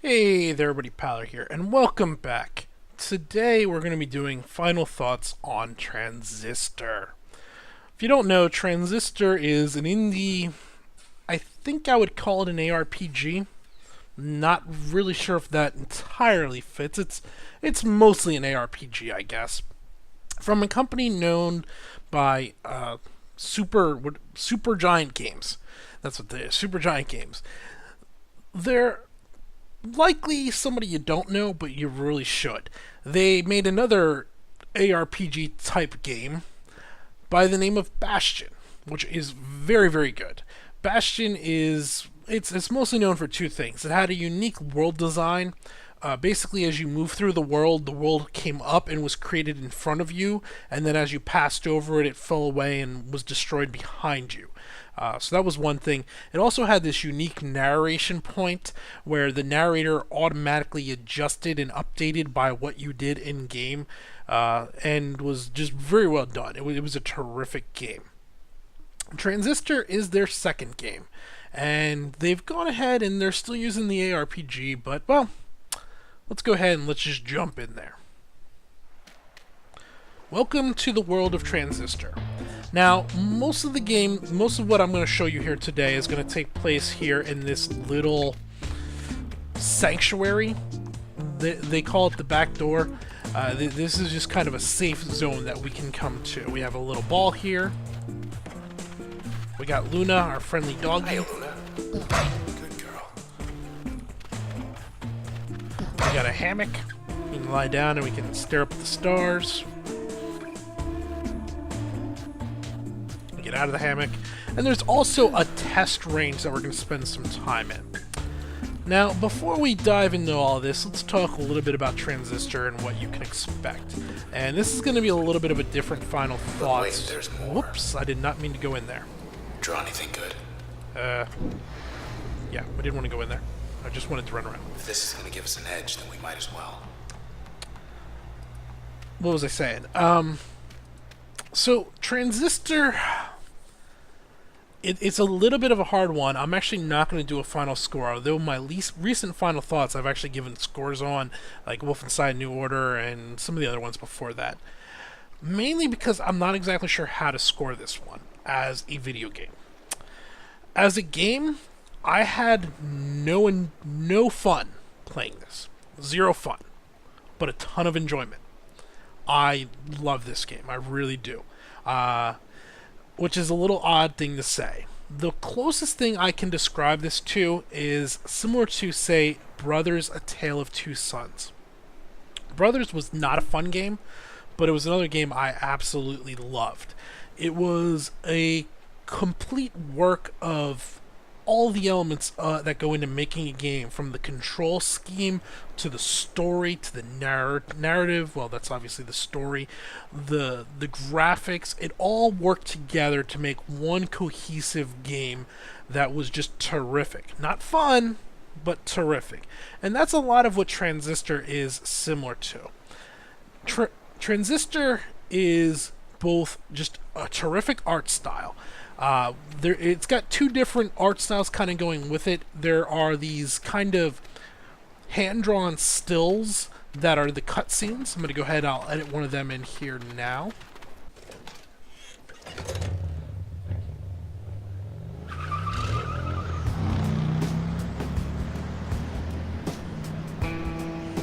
Hey there everybody, Paller here, and welcome back. Today we're going to be doing final thoughts on Transistor. If you don't know, Transistor is an indie, I think I would call it an ARPG. Not really sure if that entirely fits. It's mostly an ARPG, I guess. From a company known by Super Giant Games. That's what they are, Super Giant Games. They're likely somebody you don't know, but you really should. They made another ARPG type game by the name of Bastion, which is very, very good. Bastion is it's mostly known for two things. It had a unique world design. Basically, as you move through the world came up and was created in front of you, and then as you passed over it, it fell away and was destroyed behind you. So that was one thing. It also had this unique narration point where the narrator automatically adjusted and updated by what you did in game, and was just very well done. It was a terrific game. Transistor is their second game, and they've gone ahead and they're still using the ARPG, but well, let's go ahead and let's just jump in there. Welcome to the world of Transistor. Now, most of what I'm going to show you here today is going to take place here in this little sanctuary. They call it the back door. This is just kind of a safe zone that we can come to. We have a little ball here. We got Luna, our friendly doggy. Hey, Luna. Good girl. We got a hammock. We can lie down and we can stare up at the stars. Get out of the hammock. And there's also a test range that we're going to spend some time in. Now, before we dive into all of this, let's talk a little bit about Transistor and what you can expect. And this is going to be a little bit of a different final thoughts. Wait, there's more. Whoops, I did not mean to go in there. Draw anything good? Yeah, we didn't want to go in there. I just wanted to run around. If this is going to give us an edge, then we might as well. What was I saying? So, Transistor... It's a little bit of a hard one. I'm actually not going to do a final score, although my least recent final thoughts I've actually given scores on, like Wolfenstein New Order and some of the other ones before that. Mainly because I'm not exactly sure how to score this one as a video game. As a game, I had no fun playing this. Zero fun. But a ton of enjoyment. I love this game. I really do. Which is a little odd thing to say. The closest thing I can describe this to is similar to, say, Brothers: A Tale of Two Sons. Brothers was not a fun game, but it was another game I absolutely loved. It was a complete work of all the elements that go into making a game, from the control scheme to the story to the narrative. Well, that's obviously the story, the graphics. It all worked together to make one cohesive game that was just terrific. Not fun, but terrific. And that's a lot of what Transistor is similar to. Transistor is both just a terrific art style. It's got two different art styles kind of going with it. There are these kind of hand-drawn stills that are the cutscenes. I'm going to go ahead and I'll edit one of them in here now.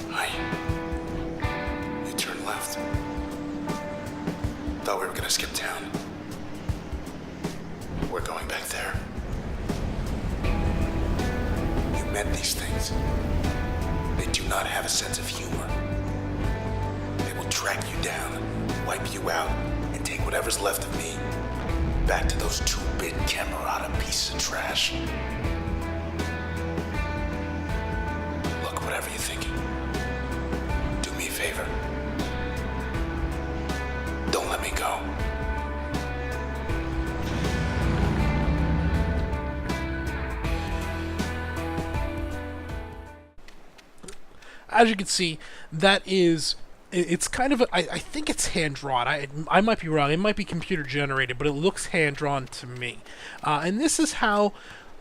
Hi. You turn left. Thought we were going to skip town. We're going back there. You met these things. They do not have a sense of humor. They will track you down, wipe you out, and take whatever's left of me back to those 2-bit Camerata pieces of trash. Look, whatever you're thinking, do me a favor. Don't let me go. As you can see, it's kind of I think it's hand-drawn. I might be wrong. It might be computer-generated, but it looks hand-drawn to me. And this is how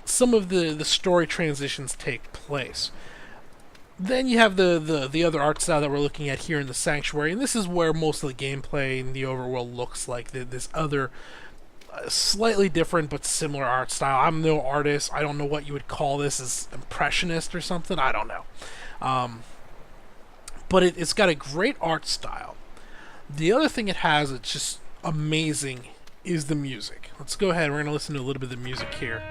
some of the story transitions take place. Then you have the other art style that we're looking at here in the Sanctuary, and this is where most of the gameplay in the overworld looks like this other slightly different but similar art style. I'm no artist. I don't know what you would call this, as impressionist or something. I don't know. But it's got a great art style. The other thing it has, it's just amazing, is the music. Let's go ahead. We're going to listen to a little bit of the music here.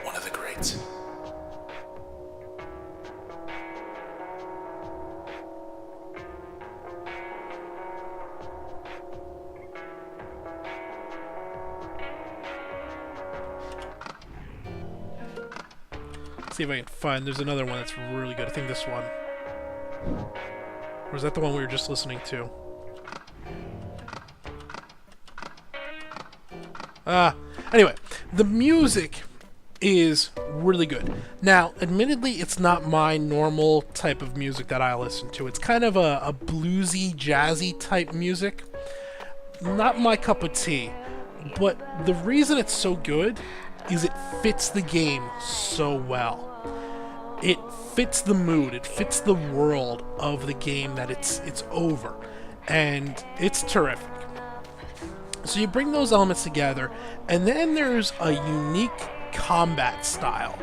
One of the greats. See if I can find. There's another one that's really good. I think this one. Or is that the one we were just listening to? Anyway, the music is really good. Now, admittedly, it's not my normal type of music that I listen to. It's kind of a bluesy, jazzy type music. Not my cup of tea. But the reason it's so good is it fits the game so well. It fits the mood, it fits the world of the game that it's over, and it's terrific. So you bring those elements together, and then there's a unique combat style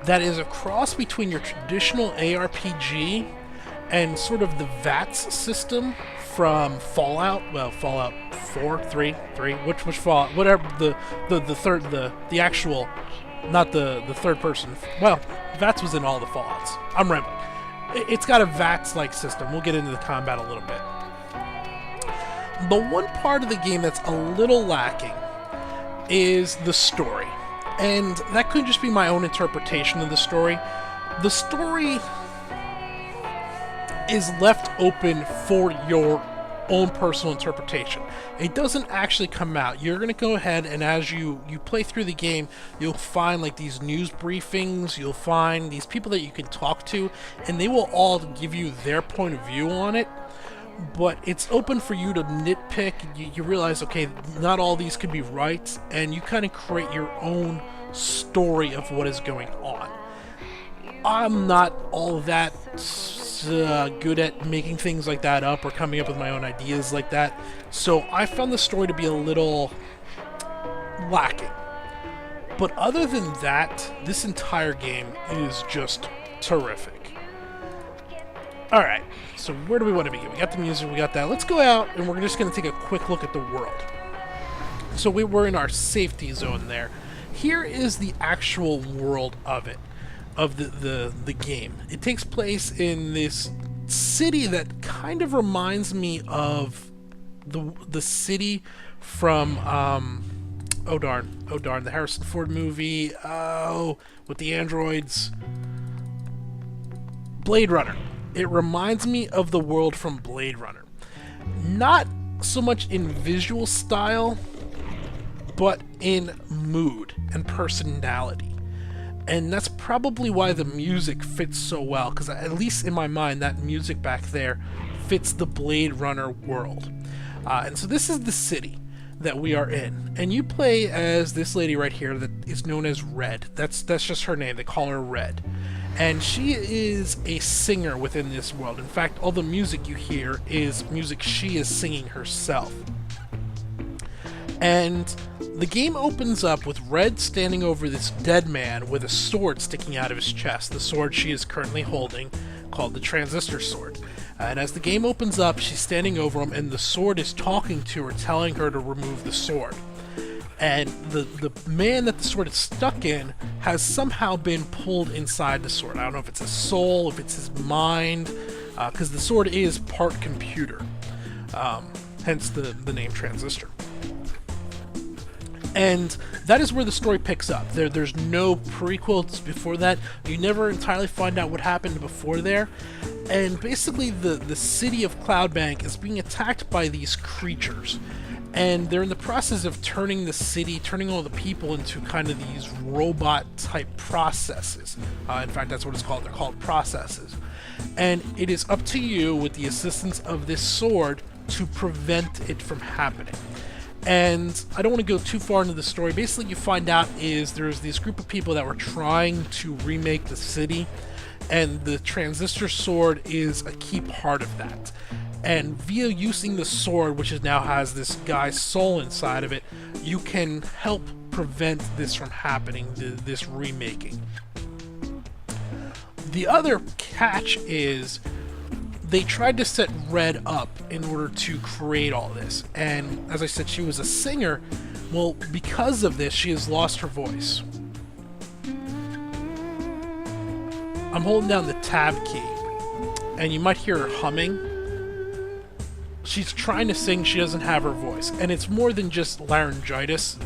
that is a cross between your traditional ARPG and sort of the VATS system from Fallout. Well, Fallout 4, 3, which Fallout, whatever the third, the actual, not the third person. Well, VATS was in all the Fallouts. I'm rambling. It's got a VATS-like system. We'll get into the combat a little bit. The one part of the game that's a little lacking is the story. And that could just be my own interpretation of the story. The story is left open for your own personal interpretation. It doesn't actually come out. You're going to go ahead, and as you play through the game, you'll find like these news briefings, you'll find these people that you can talk to, and they will all give you their point of view on it. But it's open for you to nitpick. You realize, okay, not all these could be right, and you kind of create your own story of what is going on. I'm not all that good at making things like that up or coming up with my own ideas like that, so I found the story to be a little lacking. But other than that, this entire game is just terrific. Alright, so where do we want to begin? We got the music, we got that. Let's go out, and we're just going to take a quick look at the world. So we were in our safety zone there. Here is the actual world of it, of the game. It takes place in this city that kind of reminds me of the city from oh darn, the Harrison Ford movie, with the androids, Blade Runner. It reminds me of the world from Blade Runner. Not so much in visual style, but in mood and personality. And that's probably why the music fits so well, because at least in my mind, that music back there fits the Blade Runner world. And so this is the city that we are in. And you play as this lady right here that is known as Red. That's just her name. They call her Red. And she is a singer within this world. In fact, all the music you hear is music she is singing herself. And the game opens up with Red standing over this dead man with a sword sticking out of his chest, the sword she is currently holding, called the Transistor sword. And as the game opens up, she's standing over him, and the sword is talking to her, telling her to remove the sword. And the man that the sword is stuck in has somehow been pulled inside the sword. I don't know if it's his soul, if it's his mind, because the sword is part computer, hence the name Transistor. And that is where the story picks up. There's no prequels before that. You never entirely find out what happened before there. And basically the city of Cloudbank is being attacked by these creatures. And they're in the process of turning the city, turning all the people into kind of these robot-type processes. In fact, that's what it's called. They're called processes. And it is up to you, with the assistance of this sword, to prevent it from happening. And I don't want to go too far into the story. Basically, you find out is there's this group of people that were trying to remake the city, and the Transistor sword is a key part of that. And via using the sword, which is now has this guy's soul inside of it, you can help prevent this from happening, this remaking. The other catch is they tried to set Red up in order to create all this. And as I said, she was a singer. Well, because of this, she has lost her voice. I'm holding down the tab key, and you might hear her humming. She's trying to sing, she doesn't have her voice. And it's more than just laryngitis.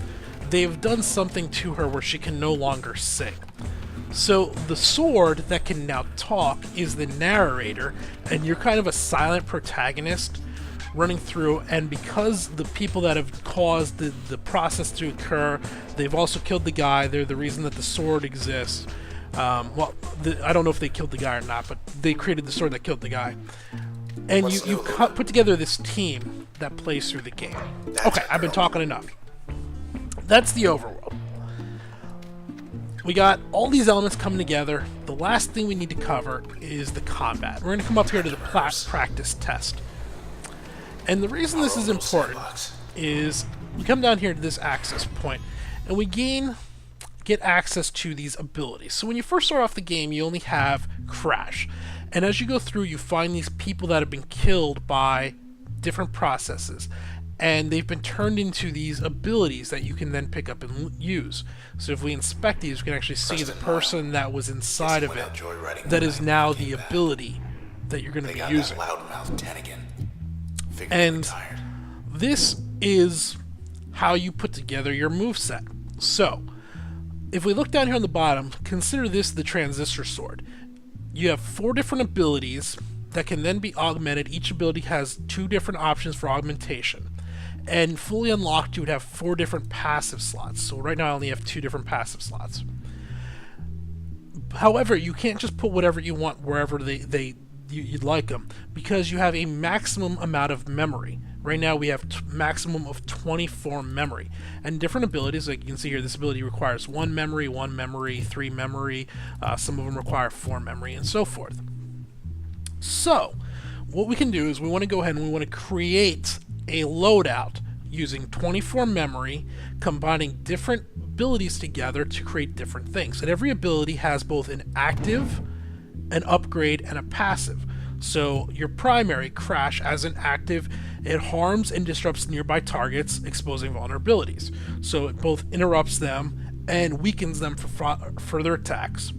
They've done something to her where she can no longer sing. So the sword that can now talk is the narrator, and you're kind of a silent protagonist running through, and because the people that have caused the process to occur, they've also killed the guy, they're the reason that the sword exists. I don't know if they killed the guy or not, but they created the sword that killed the guy. And you put together this team that plays through the game. Okay, I've been talking enough. That's the overworld. We got all these elements coming together. The last thing we need to cover is the combat. We're going to come up here to the practice test. And the reason this is important is we come down here to this access point, and we get access to these abilities. So when you first start off the game, you only have Crash. And as you go through, you find these people that have been killed by different processes. And they've been turned into these abilities that you can then pick up and use. So if we inspect these, we can actually see the person that was inside of it that is now the ability that you're going to be using. And this is how you put together your moveset. So if we look down here on the bottom, consider this the Transistor sword. You have 4 different abilities that can then be augmented. Each ability has 2 different options for augmentation. And fully unlocked, you would have 4 different passive slots. So right now I only have 2 different passive slots. However, you can't just put whatever you want wherever you'd like them, because you have a maximum amount of memory. Right now we have maximum of 24 memory. And different abilities, like you can see here, this ability requires 1 memory, 3 memory, some of them require 4 memory, and so forth. So, what we can do is we want to go ahead and we want to create a loadout using 24 memory, combining different abilities together to create different things. And every ability has both an active, an upgrade, and a passive. So your primary, Crash, as an active, it harms and disrupts nearby targets, exposing vulnerabilities. So it both interrupts them and weakens them for further attacks.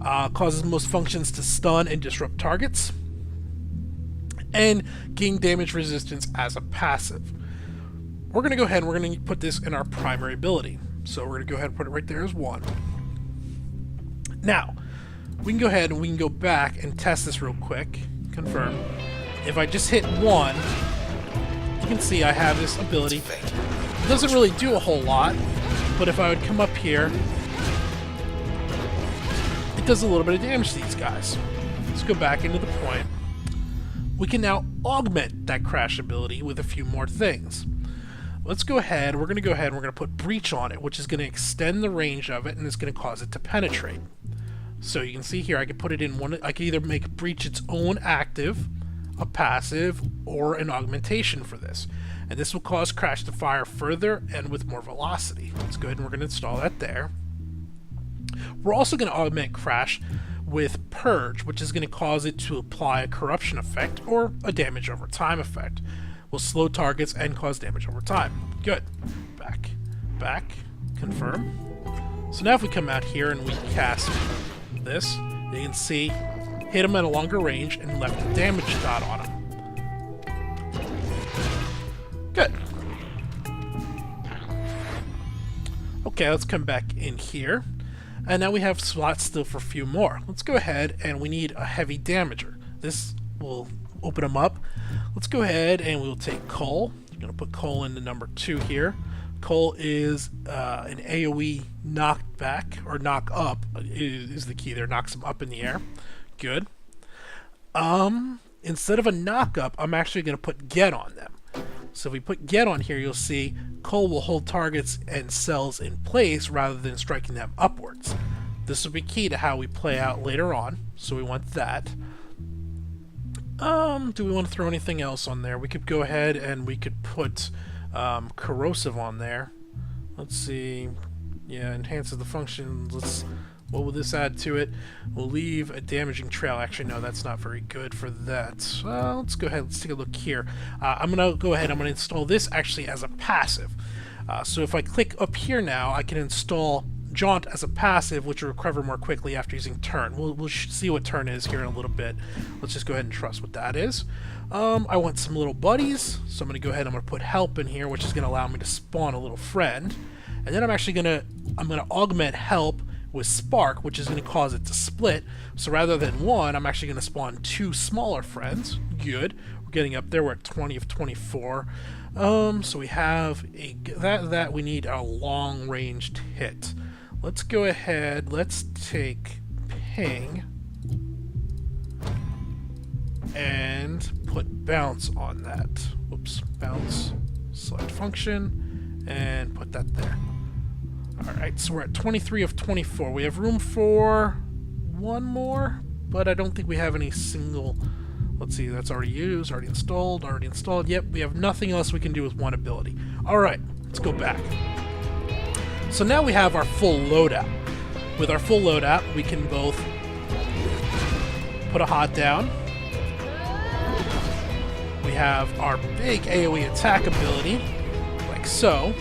Causes most functions to stun and disrupt targets, and gain damage resistance as a passive. We're going to go ahead and we're going to put this in our primary ability. So we're going to go ahead and put it right there as 1. Now, we can go ahead and we can go back and test this real quick. Confirm. If I just hit 1, you can see I have this ability. It doesn't really do a whole lot, but if I would come up here, it does a little bit of damage to these guys. Let's go back into the point. We can now augment that Crash ability with a few more things. Let's go ahead, we're going to put Breach on it, which is going to extend the range of it, and it's going to cause it to penetrate. So you can see here, I can put it in one, I can either make Breach its own active, a passive, or an augmentation for this. And this will cause Crash to fire further and with more velocity. Let's go ahead and we're going to install that there. We're also going to augment Crash with Purge, which is going to cause it to apply a corruption effect or a damage over time effect. Will slow targets and cause damage over time. Good. Back, confirm. So now if we come out here and we cast this, you can see, hit him at a longer range and left a damage dot on him. Good. Okay, let's come back in here. And now we have slots still for a few more. Let's go ahead and we need a heavy damager. This will open them up. Let's go ahead and we'll take Cole. I'm going to put Cole into number 2 here. Cole is an AoE knockback, or knock up is the key there. Knocks him up in the air. Good. Instead of a knock up, I'm actually going to put Get on them. So if we put get on here, you'll see coal will hold targets and cells in place rather than striking them upwards. This will be key to how we play out later on, so we want that. Do we want to throw anything else on there? We could go ahead and we could put corrosive on there. Let's see. Yeah, enhances the function. What will this add to it? We'll leave a damaging trail. Actually, no, that's not very good for that. Let's go ahead. Let's take a look here. I'm going to go ahead. I'm going to install this actually as a passive. So if I click up here now, I can install Jaunt as a passive, which will recover more quickly after using Turn. We'll see what Turn is here in a little bit. Let's just go ahead and trust what that is. I want some little buddies, so I'm going to go ahead and I'm going to put Help in here, which is going to allow me to spawn a little friend. And then I'm actually going to augment Help with Spark, which is going to cause it to split. So rather than one, I'm actually going to spawn 2 smaller friends. Good. We're getting up there. We're at 20 of 24. So we have that we need a long-ranged hit. Let's go ahead. Let's take Ping and put Bounce on that. Whoops. Bounce. Select function and put that there. Alright, so we're at 23 of 24. We have room for one more, but I don't think we have any single... Let's see, that's already used, already installed. Yep, we have nothing else we can do with one ability. Alright, let's go back. So now we have our full loadout. With our full loadout, we can both put a hot down. We have our big AoE attack ability, like so.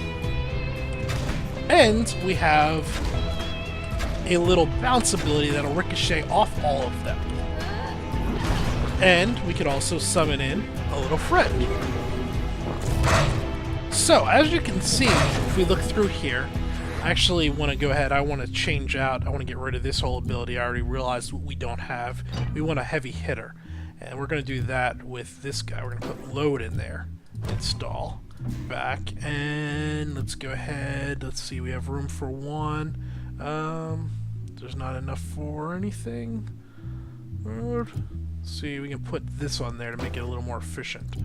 And we have a little bounce ability that'll ricochet off all of them. And we could also summon in a little friend. So, as you can see, if we look through here, I actually want to go ahead, I want to change out, I want to get rid of this whole ability. I already realized what we don't have. We want a heavy hitter. And we're going to do that with this guy. We're going to put load in there. Install. Back. And let's go ahead. Let's see, we have room for one. There's not enough for anything. Let's see, we can put this on there to make it a little more efficient.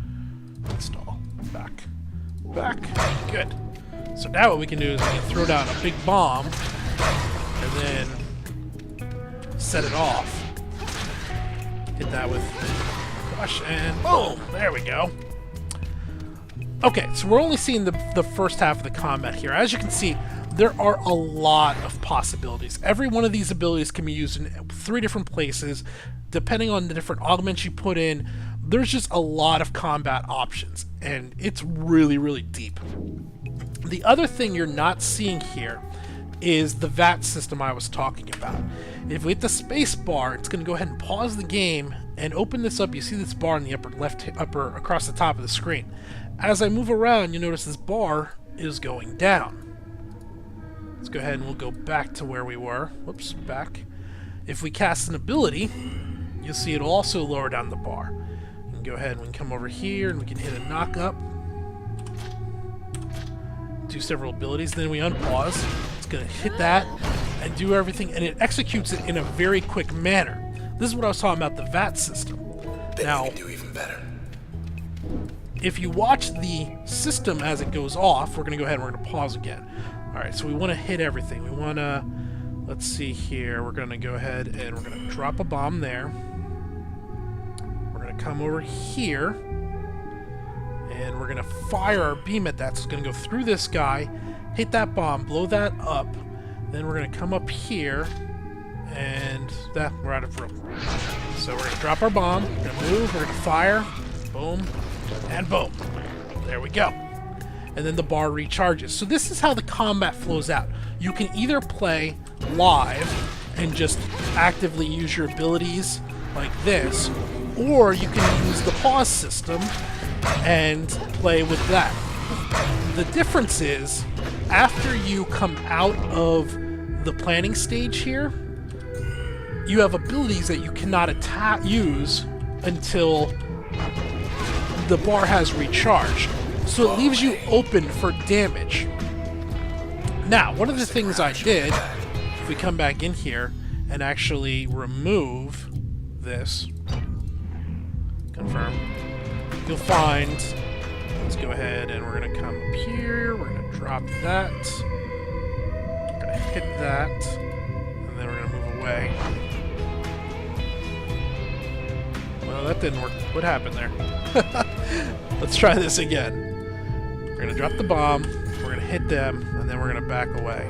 Install. Back. Back. Good. So now what we can do is we can throw down a big bomb and then set it off. Hit that with crush and boom! There we go. Okay, so we're only seeing the first half of the combat here. As you can see, there are a lot of possibilities. Every one of these abilities can be used in 3 different places. Depending on the different augments you put in, there's just a lot of combat options, and it's really, really deep. The other thing you're not seeing here is the VAT system I was talking about. If we hit the space bar, it's going to go ahead and pause the game and open this up. You see this bar in the upper across the top of the screen. As I move around, you notice this bar is going down. Let's go ahead and we'll go back to where we were. Whoops, back. If we cast an ability, you'll see it'll also lower down the bar. We can go ahead and we can come over here and we can hit a knock up. Do several abilities, then we unpause. It's going to hit that and do everything, and it executes it in a very quick manner. This is what I was talking about, the VAT system. Now, you can do even better. If you watch the system as it goes off, we're going to go ahead and we're going to pause again. Alright, so we want to hit everything. We want to, let's see here, we're going to go ahead and we're going to drop a bomb there. We're going to come over here, and we're going to fire our beam at that. So it's going to go through this guy, hit that bomb, blow that up, then we're going to come up here, and that, we're out of room. So we're going to drop our bomb, we're going to move, we're going to fire, boom, and boom. There we go. And then the bar recharges. So this is how the combat flows out. You can either play live and just actively use your abilities like this, or you can use the pause system and play with that. The difference is, after you come out of the planning stage here, you have abilities that you cannot use until the bar has recharged. So it leaves you open for damage. Now, one of the things I did, if we come back in here and actually remove this, confirm, you'll find Let's go ahead and we're going to come up here. We're going to drop that. We're going to hit that. And then we're going to move away. Well, that didn't work. What happened there? Let's try this again. We're going to drop the bomb. We're going to hit them. And then we're going to back away.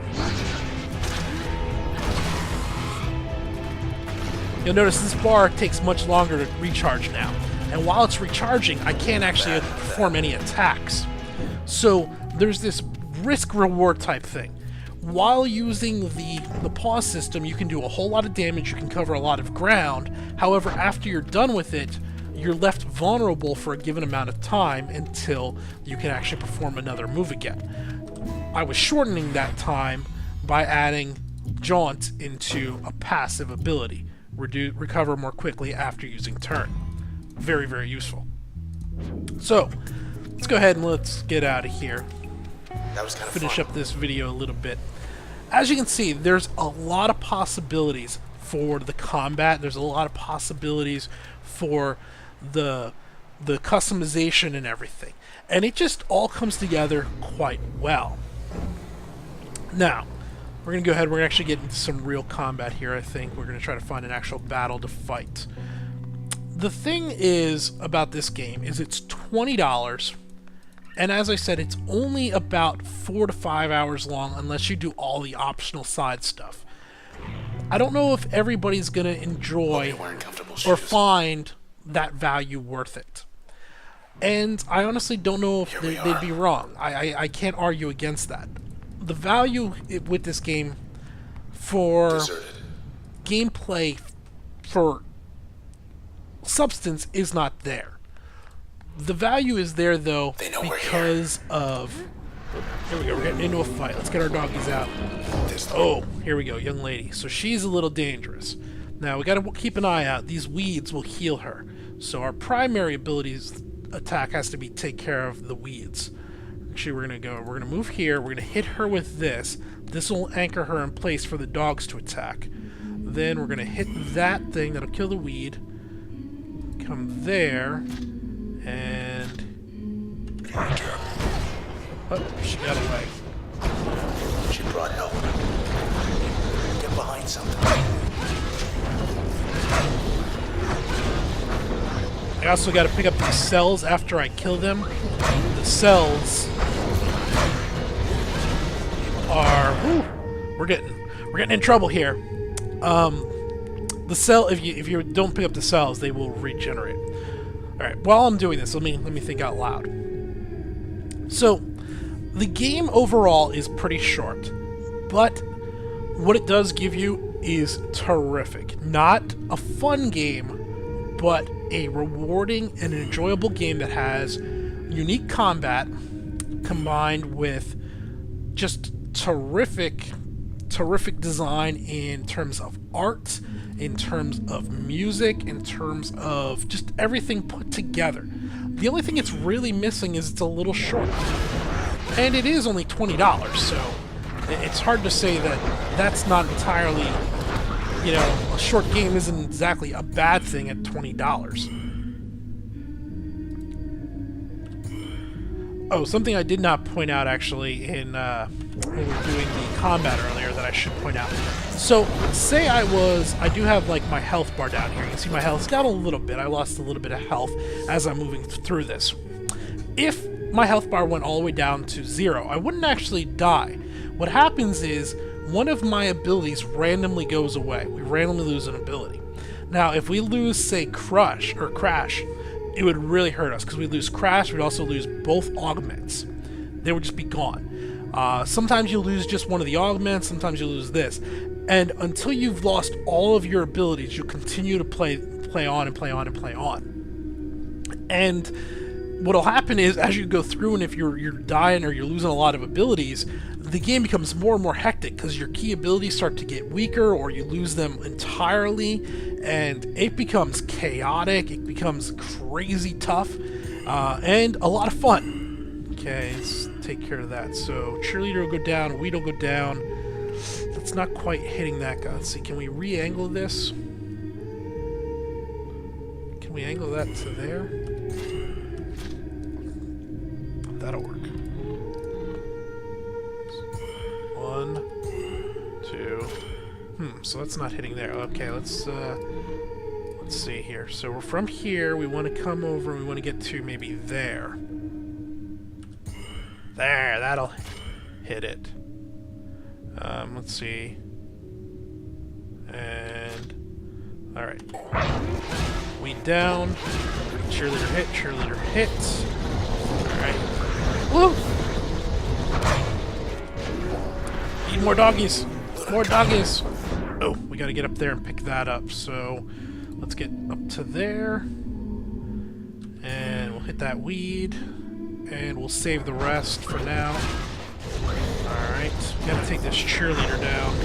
You'll notice this bar takes much longer to recharge now. And while it's recharging, I can't actually perform any attacks. So there's this risk-reward type thing. While using the pause system, you can do a whole lot of damage, you can cover a lot of ground. However, after you're done with it, you're left vulnerable for a given amount of time until you can actually perform another move again. I was shortening that time by adding Jaunt into a passive ability. Recover more quickly after using turn. Very, very useful. So, let's go ahead and let's get out of here. That was kind of Finish fun. up this video a little bit. As you can see, there's a lot of possibilities for the combat. There's a lot of possibilities for the customization and everything. And it just all comes together quite well. Now, we're going to go ahead, we're going to actually get into some real combat here, I think. We're going to try to find an actual battle to fight. The thing is about this game is it's $20, and as I said, it's only about 4 to 5 hours long unless you do all the optional side stuff. I don't know if everybody's going to enjoy or find that value worth it. And I honestly don't know if they'd be wrong. I can't argue against that. The value with this game for gameplay, for substance, is not there. The value is there, though, because of... Here we go, we're getting into a fight. Let's get our doggies out. Oh, here we go, young lady. So she's a little dangerous. Now, we gotta keep an eye out. These weeds will heal her. So our primary abilities attack has to be take care of the weeds. Actually, we're gonna move here, we're gonna hit her with this. This will anchor her in place for the dogs to attack. Then we're gonna hit that thing that'll kill the weed. Come there, and... Oh, she got away. She brought help. Get behind something. I also gotta pick up these cells after I kill them. The cells are... Whew, we're getting in trouble here. The cell, if you don't pick up the cells, they will regenerate. Alright, while I'm doing this, let me think out loud. So, the game overall is pretty short, but what it does give you is terrific. Not a fun game, but a rewarding and enjoyable game that has unique combat combined with just terrific design in terms of art, in terms of music, in terms of just everything put together. The only thing it's really missing is it's a little short. And it is only $20, so it's hard to say that that's not entirely, you know, a short game isn't exactly a bad thing at $20. Oh, something I did not point out actually in when we were doing the combat earlier that I should point out. So, say I do have like my health bar down here. You can see my health's down a little bit. I lost a little bit of health as I'm moving through this. If my health bar went all the way down to 0, I wouldn't actually die. What happens is one of my abilities randomly goes away. We randomly lose an ability. Now, if we lose, say, Crash, it would really hurt us because we'd lose Crash, we'd also lose both augments. They would just be gone. Sometimes you lose just one of the augments, sometimes you lose this. And until you've lost all of your abilities, you continue to play on and play on and play on. And what'll happen is, as you go through, and if you're dying or you're losing a lot of abilities, the game becomes more and more hectic because your key abilities start to get weaker or you lose them entirely, and it becomes chaotic, it becomes crazy tough, and a lot of fun. Okay, let's take care of that. So, cheerleader will go down, weed will go down. That's not quite hitting that guy. Let's see, can we re-angle this? Can we angle that to there? That'll work. 1, 2. So that's not hitting there. Okay, let's see here. So we're from here. We want to come over. And we want to get to maybe there. There, that'll hit it. Let's see. And all right. Weed down. Cheerleader hit. Cheerleader hit. All right. Woo! Need more doggies. More doggies. Oh, we got to get up there and pick that up. So let's get up to there, and we'll hit that weed, and we'll save the rest for now. All right, we got to take this cheerleader down.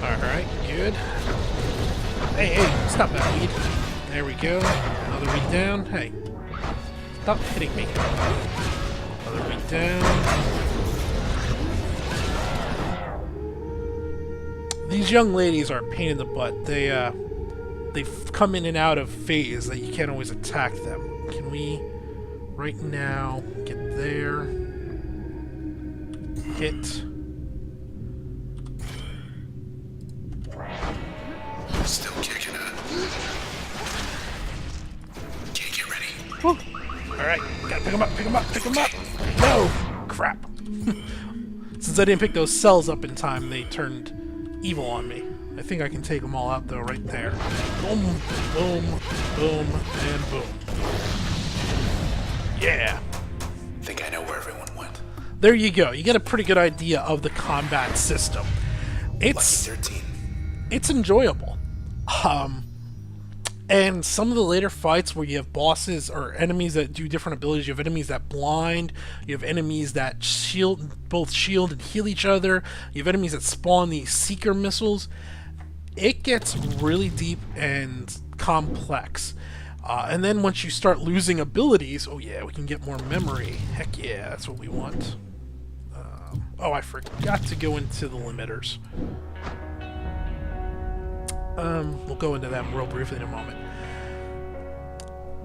Alright, good. Hey, stop that weed. There we go. Another weed down. Hey, stop hitting me. Another weed down. These young ladies are a pain in the butt. They come in and out of phase that you can't always attack them. Can we, right now, get there? Hit. Still kicking it. Okay, get ready. Woo. Alright, gotta pick him up, pick him up, pick him up! No! Crap. Since I didn't pick those cells up in time, they turned evil on me. I think I can take them all out, though, right there. Boom, boom, boom, and boom. Yeah! Think I know where everyone went. There you go. You get a pretty good idea of the combat system. It's Lucky 13. It's enjoyable. And some of the later fights where you have bosses or enemies that do different abilities, you have enemies that blind, you have enemies that both shield and heal each other, you have enemies that spawn these seeker missiles. It gets really deep and complex. And then once you start losing abilities, oh yeah, we can get more memory. Heck yeah, that's what we want. Oh, I forgot to go into the limiters. We'll go into them real briefly in a moment.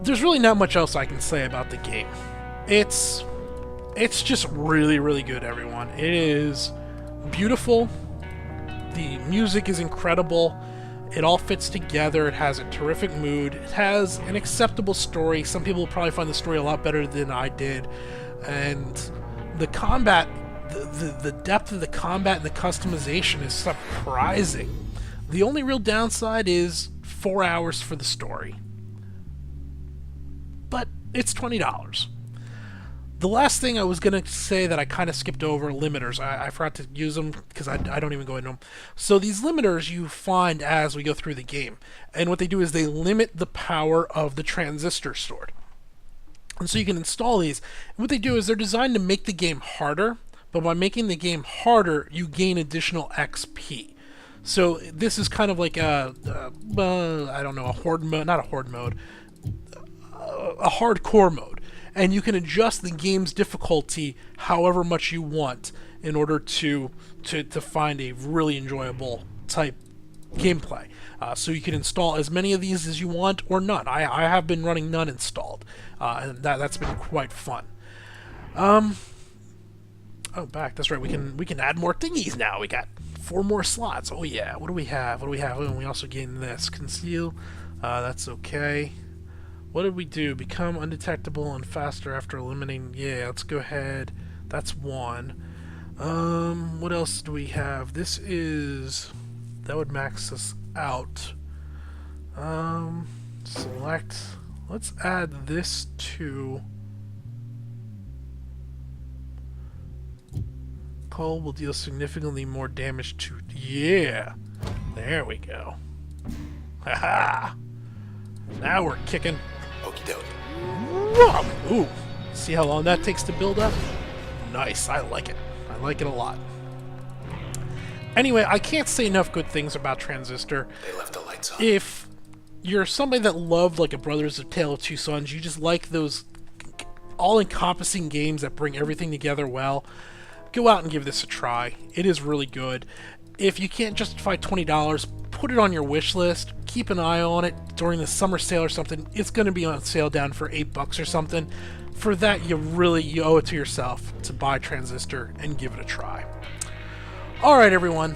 There's really not much else I can say about the game. It's just really, really good, everyone. It is beautiful. The music is incredible. It all fits together. It has a terrific mood. It has an acceptable story. Some people will probably find the story a lot better than I did. And the combat, the depth of the combat and the customization is surprising. The only real downside is 4 hours for the story. But it's $20. The last thing I was going to say that I kind of skipped over, limiters. I forgot to use them because I don't even go into them. So these limiters you find as we go through the game. And what they do is they limit the power of the transistor sword. And so you can install these. And what they do is they're designed to make the game harder. But by making the game harder, you gain additional XP. So this is kind of like I don't know, a horde mode, not a horde mode, a hardcore mode. And you can adjust the game's difficulty however much you want in order to find a really enjoyable type gameplay. So you can install as many of these as you want or none. I have been running none installed, and that's been quite fun. Oh, back. That's right. We can add more thingies now. We got 4 more slots. Oh yeah. What do we have? What do we have? Oh, and we also gain this conceal. That's okay. What did we do? Become undetectable and faster after eliminating. Yeah. Let's go ahead. That's 1. What else do we have? This is that would max us out. Select. Let's add this to. Coal will deal significantly more damage to... Yeah! There we go. Haha! Now we're kicking. Okie dokie. Ooh! See how long that takes to build up? Nice, I like it. I like it a lot. Anyway, I can't say enough good things about Transistor. They left the lights on. If you're somebody that loved like a Brothers of Tale of Two Sons, you just like those all-encompassing games that bring everything together well, go out and give this a try. It is really good. If you can't justify $20, put it on your wish list. Keep an eye on it during the summer sale or something. It's going to be on sale down for $8 or something. For that, you owe it to yourself to buy Transistor and give it a try. All right, everyone.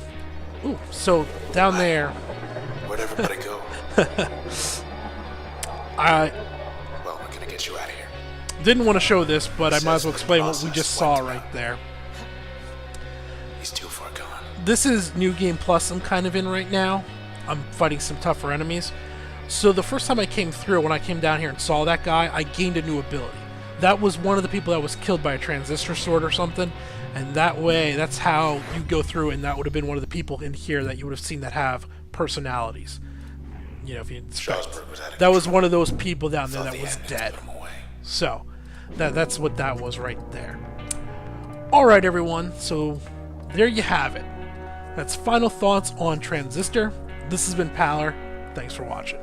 Ooh, so down there. Where'd everybody go? Well, we're gonna get you out of here. Didn't want to show this, but I might as well explain what we just saw right there. He's too far gone. This is New Game Plus I'm kind of in right now. I'm fighting some tougher enemies. So the first time I came through, when I came down here and saw that guy, I gained a new ability. That was one of the people that was killed by a transistor sword or something, and that way, that's how you go through, and that would have been one of the people in here that you would have seen that have personalities. You know, if you that was one of those people down there that was dead. So, that's what that was right there. Alright everyone, so there you have it. That's final thoughts on Transistor. This has been Paler. Thanks for watching.